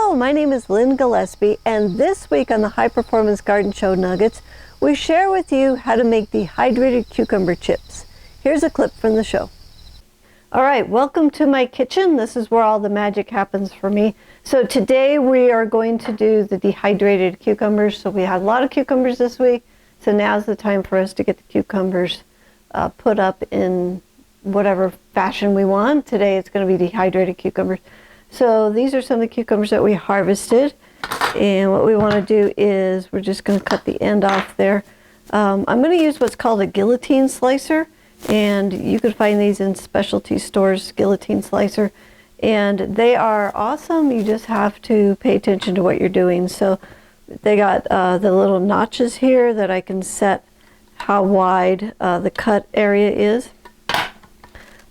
Hello, my name is Lynn Gillespie, and this week on the High Performance Garden Show Nuggets, we share with you how to make dehydrated cucumber chips. Here's a clip from the show. All right, welcome to my kitchen. This is where all the magic happens for me. So today we are going to do the dehydrated cucumbers. So we had a lot of cucumbers this week, so now's the time for us to get the cucumbers put up in whatever fashion we want. Today it's going to be dehydrated cucumbers. So these are some of the cucumbers that we harvested, and what we want to do is we're just going to cut the end off there. I'm going to use what's called a guillotine slicer, and you can find these in specialty stores, guillotine slicer, and they are awesome. You just have to pay attention to what you're doing. So they got the little notches here that I can set how wide the cut area is.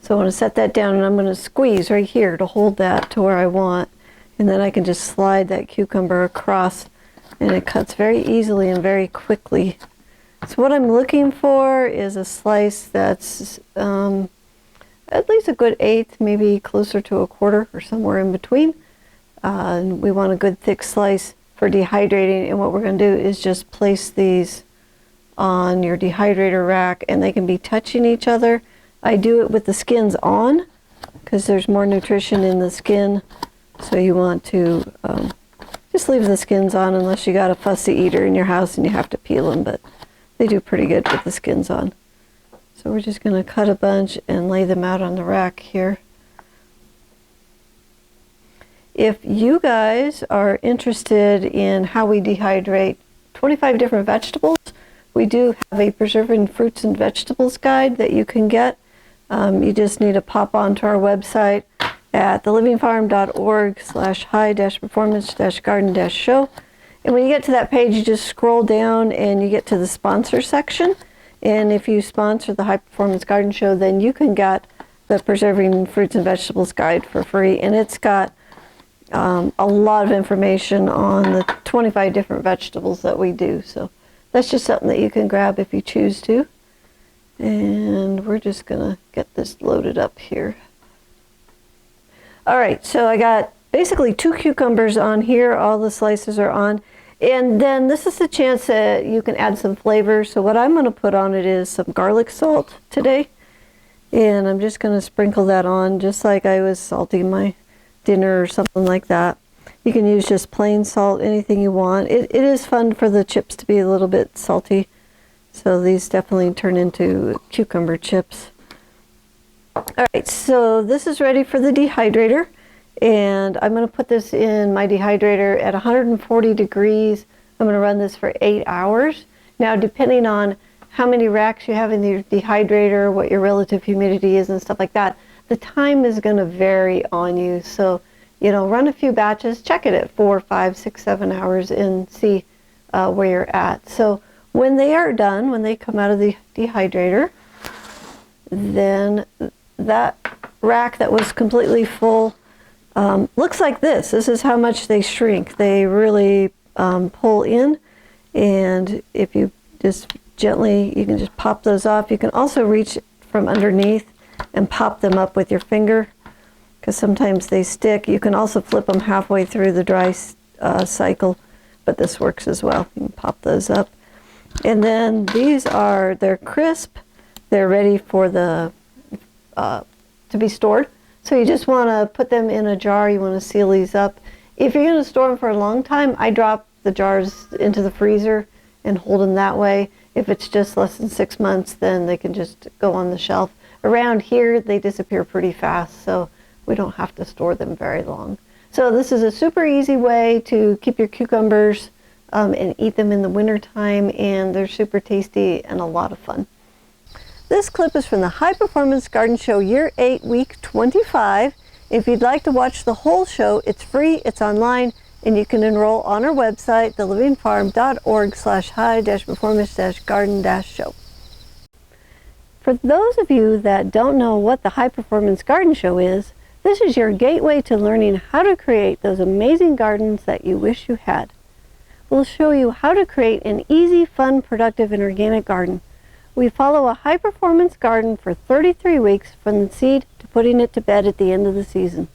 So I want to set that down, and I'm going to squeeze right here to hold that to where I want, and then I can just slide that cucumber across, and it cuts very easily and very quickly. So what I'm looking for is a slice that's at least a good eighth, maybe closer to a quarter or somewhere in between. And we want a good thick slice for dehydrating, and what we're going to do is just place these on your dehydrator rack, and they can be touching each other. I do it with the skins on because there's more nutrition in the skin, so you want to just leave the skins on unless you got a fussy eater in your house and you have to peel them, but they do pretty good with the skins on. So we're just going to cut a bunch and lay them out on the rack here. If you guys are interested in how we dehydrate 25 different vegetables, we do have a preserving fruits and vegetables guide that you can get. You just need to pop onto our website at thelivingfarm.org/high-performance-garden-show. And when you get to that page, you just scroll down and you get to the sponsor section. And if you sponsor the High Performance Garden Show, then you can get the Preserving Fruits and Vegetables Guide for free. And it's got a lot of information on the 25 different vegetables that we do. So that's just something that you can grab if you choose to. And we're just gonna get this loaded up here. All right, so I got basically 2 cucumbers on here. All the slices are on. And then this is the chance that you can add some flavor. So what I'm gonna put on it is some garlic salt today. And I'm just gonna sprinkle that on just like I was salting my dinner or something like that. You can use just plain salt, anything you want. It is fun for the chips to be a little bit salty. So these definitely turn into cucumber chips. All right, so this is ready for the dehydrator. And I'm going to put this in my dehydrator at 140 degrees. I'm going to run this for 8 hours. Now, depending on how many racks you have in your dehydrator, what your relative humidity is and stuff like that, the time is going to vary on you. So, you know, run a few batches, check it at 4, 5, 6, 7 hours and see where you're at. So when they are done, when they come out of the dehydrator, then that rack that was completely full looks like this. This is how much they shrink. They really pull in, and if you just gently, you can just pop those off. You can also reach from underneath and pop them up with your finger because sometimes they stick. You can also flip them halfway through the dry cycle, but this works as well. You can pop those up. And then they're crisp. They're ready for the to be stored. So you just want to put them in a jar. You want to seal these up. If you're going to store them for a long time, I drop the jars into the freezer and hold them that way. If it's just less than 6 months, then they can just go on the shelf. Around here, they disappear pretty fast, so we don't have to store them very long. So this is a super easy way to keep your cucumbers and eat them in the wintertime, and they're super tasty and a lot of fun. This clip is from the High Performance Garden Show Year 8, Week 25. If you'd like to watch the whole show, it's free, it's online, and you can enroll on our website, thelivingfarm.org/high-performance-garden-show. For those of you that don't know what the High Performance Garden Show is, this is your gateway to learning how to create those amazing gardens that you wish you had. We'll show you how to create an easy, fun, productive, and organic garden. We follow a high-performance garden for 33 weeks from the seed to putting it to bed at the end of the season.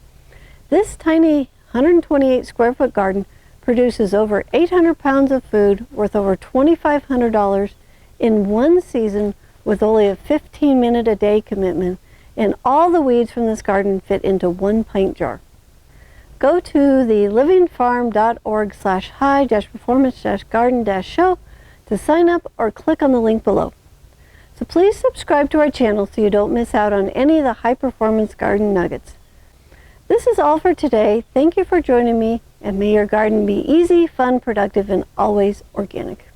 This tiny 128 square foot garden produces over 800 pounds of food worth over $2,500 in one season with only a 15-minute a day commitment, and all the weeds from this garden fit into 1 pint jar. Go to the livingfarm.org/high-performance-garden-show to sign up or click on the link below. So please subscribe to our channel so you don't miss out on any of the high-performance garden nuggets. This is all for today. Thank you for joining me, and may your garden be easy, fun, productive, and always organic.